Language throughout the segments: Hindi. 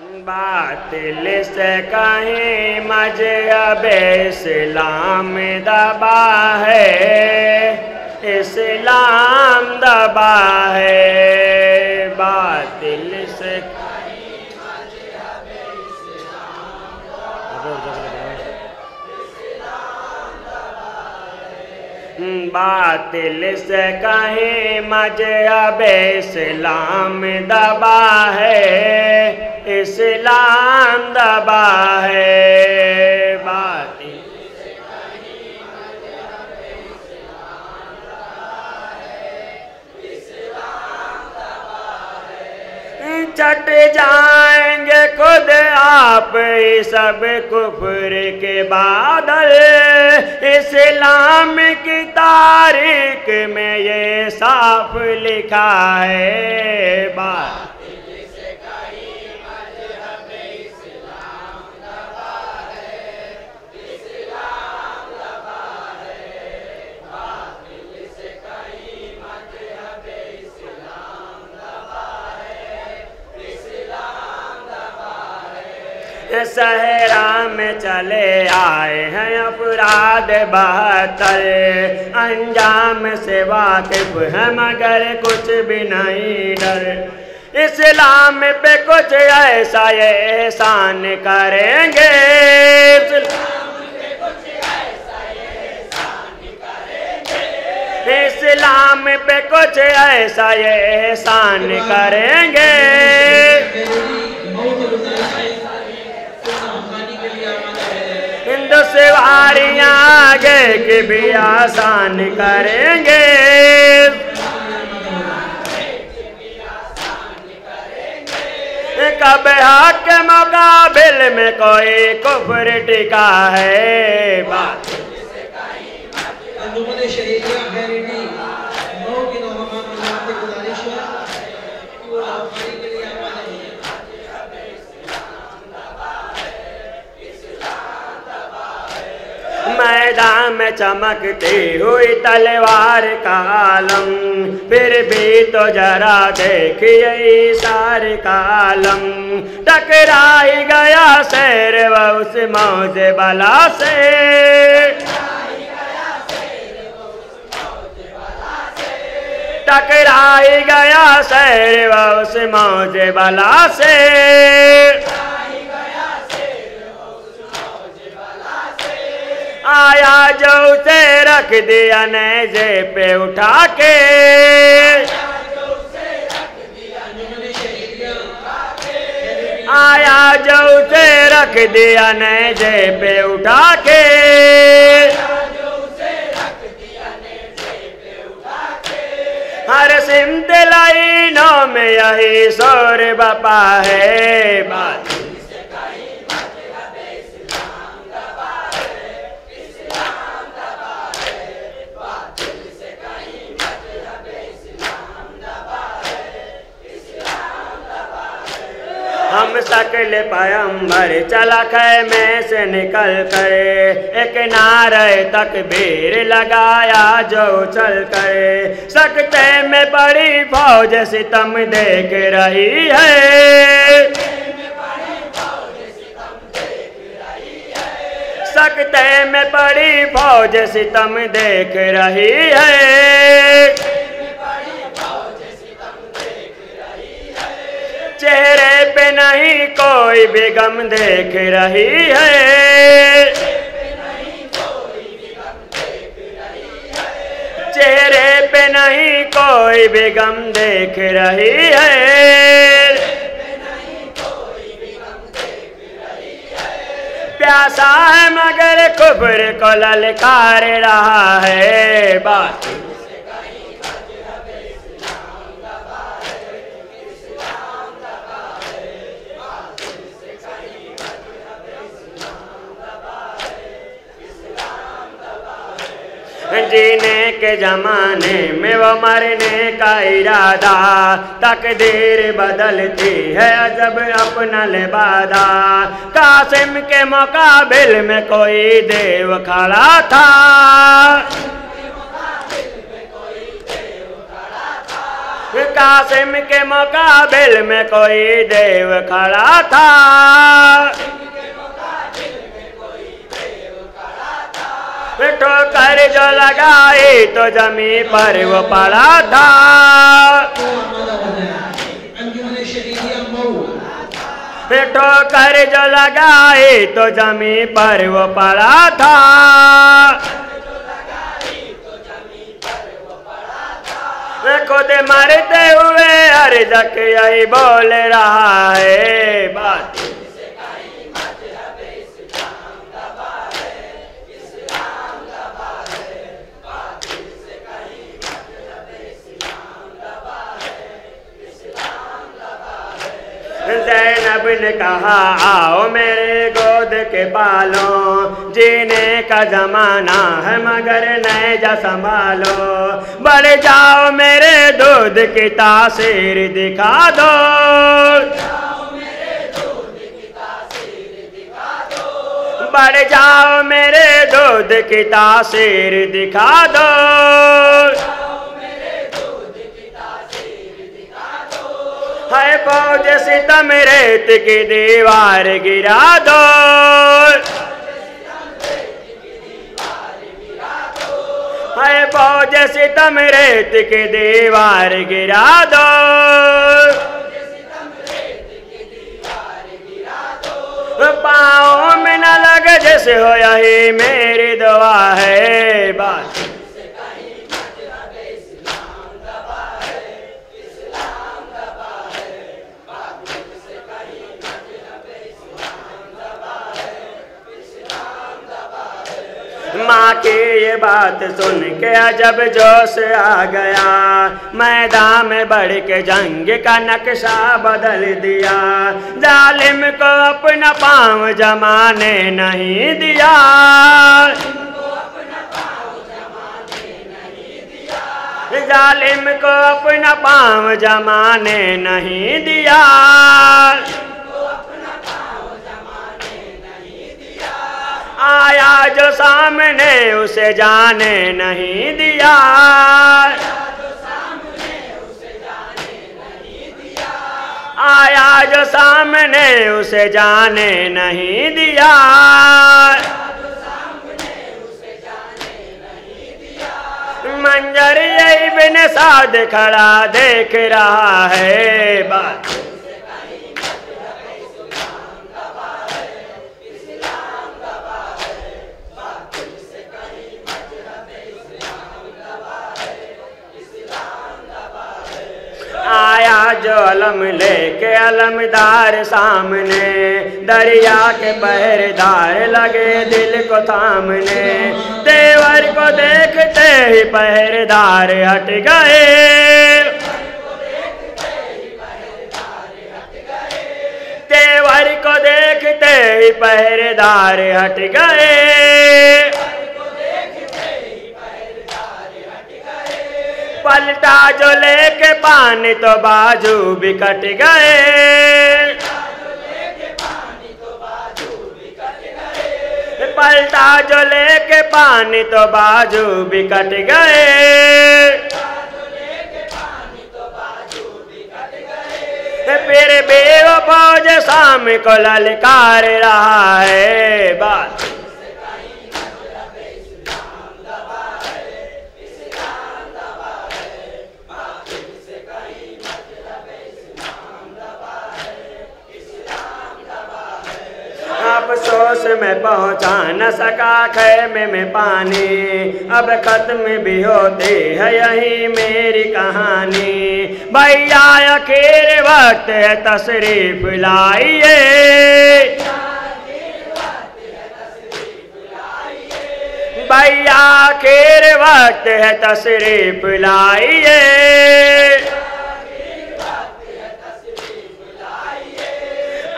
बातिल से कहीं मजहब इस्लाम दबा है, इस्लाम दबा है। बातिल से बातिल से कहीं मजहब इस्लाम दबा है, इस्लाम दबा है। बातिल से कहीं मजहब इस्लाम दबा है, इस्लाम दबा है। छट जाएंगे खुद आप सब कुफ्र के बादल, इस्लाम की तारीख में ये साफ लिखा है। बातिल से कहीं मजहब इस्लाम दबा है, इस्लाम दबा है। बातिल से कहीं मजहब इस्लाम दबा है, इस्लाम दबा है। सहरा में चले आए हैं अपराध 72, अंजाम से वाकिफ है मगर कुछ भी नहीं डर। इस्लाम पे कुछ ऐसा ये एहसान करेंगे, इस्लाम पे कुछ ऐसा ये एहसान करेंगे, इस्लाम पे कुछ ऐसा ये एहसान करेंगे। दुश्वारियां आगे की भी आसान करेंगे, कब हक के मुकाबिल में कोई कुफ्र टिका है। बात मैदान में चमकती हुई तलवार का आलम, फिर भी तो जरा देखिए इशार का आलम। टकराई गया शेर व उस मौज बला से, टकराई गया शेर व उस मौज बला से। आया जो उसे रख दिया नेज़े पे उठा के, आया जो उसे रख दिया नेज़े पे उठा के। हर सिमत लाइनों में यही शोर बपा है। बात हम सकल पैगंबर चला खैमे से निकल कर, एक नारे तकबीर लगाया जो चल कर। सकते में बड़ी फौज सितम देख रही है, सकते में बड़ी फौज सितम देख रही है। चेहरे पे नहीं कोई भी गम देख रही है, चेहरे पे नहीं कोई भी गम देख रही है। प्यासा है मगर कुफ्र को ललकार रहा है। बात जीने के जमाने में वो मरने का इरादा, तकदीर बदलती है अजब अपना लिबादा। कासिम के मुकाबिल में कोई देव खड़ा था, कासिम के मुकाबिल में कोई देव खड़ा था, ठोकर जो लगाई तो जमीन पर वो पड़ा था। ठोकर जो लगाई तो जमीन पर वो पड़ा था। खुद मरते हुए अर्जक यही बोल रहा है बात। ज़ैनब ने कहा आओ मेरे गोद के पालो, जीने का जमाना है मगर नैजा संभालो। बढ़ जाओ मेरे दूध की तासीर दिखा दो, बढ़ जाओ मेरे दूध की तासीर दिखा दो। है फौज सितम रेत की दीवार गिरा दो, है फौज सितम रेत की दीवार गिरा दो। पाँव में न लगे जैसे हो यही मेरी दुआ है बात। माँ की ये बात सुन के अजब जोश आ गया, मैदान में बढ़ के जंग का नक्शा बदल दिया। जालिम को अपना पाँव जमाने नहीं दिया, जालिम को अपना पाँव जमाने नहीं दिया। आया जो सामने उसे जाने नहीं दिया, आया जो सामने उसे जाने नहीं दिया। मंजर यही बिन साद खड़ा देख रहा है बात। आया जो अलम लेके अलमदार सामने, दरिया के पहरेदार लगे दिल को थामने। देवर को देखते ही पहरेदार हट गए, देवर को देखते ही पहरेदार हट गए। पलटा जो लेके पानी तो बाजू भी कट गए, पलटा जो लेके पानी तो बाजू भी कट गए। फिर बेवफा फौज शाम को ललकार रहा है बात। अफसोस में पहुंचा न सका खैमे में पानी, अब खत्म भी होती है यही मेरी कहानी। भैया आखिर वक्त है तशरीफ लाइए, भैया आखिर वक्त है तशरीफ लाइए।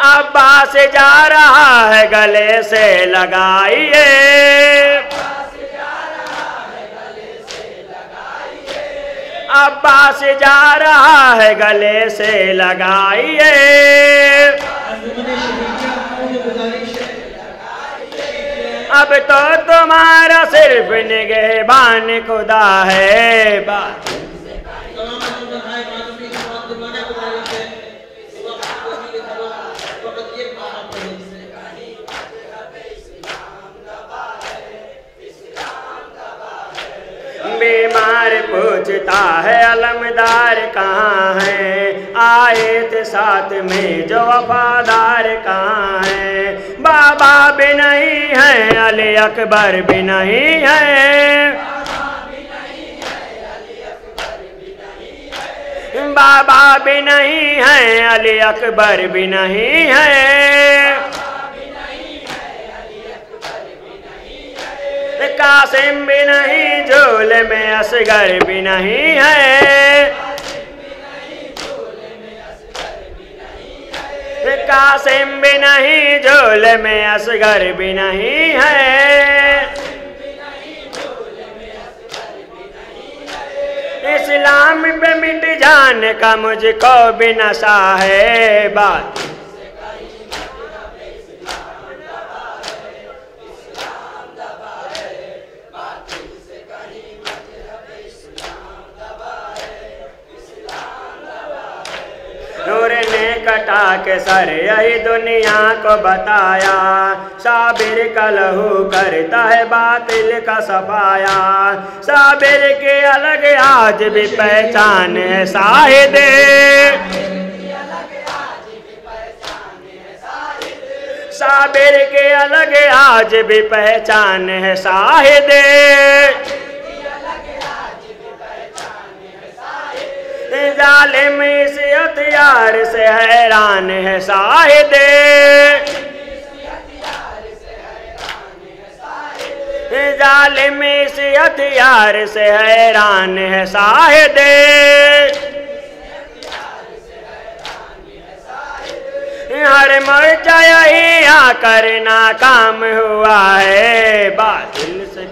अब्बास जा रहा है गले से लगाइए, अब्बास जा रहा है गले से लगाइए। अब तो तुम्हारा सिर्फ निगहबान खुदा है बात। पूछता है अलमदार कहाँ है, आए थे साथ में जो वफादार कहाँ है। बाबा भी नहीं है, अली अकबर भी नहीं है, बाबा भी नहीं है, अली अकबर भी नहीं है, कासिम भी नहीं, झोले में असगर भी नहीं है, कासिम भी नहीं, झोले में असगर भी नहीं है। इस्लाम पे मिट जाने का मुझको भी नशा है, बात नूर ने कटा के सर यही दुनिया को बताया, साबिर का लहू करता है बातिल का सफाया, साबिर के अलग आज भी पहचान है साहिदे, साबिर के अलग आज भी पहचान है साहिदे, जालिम इस हथियार से हैरान है साहिदे, जालिम इस हथियार से हैरान है साहिदे, हर मोर्चा यही आकर नाकाम हुआ है, बातिल से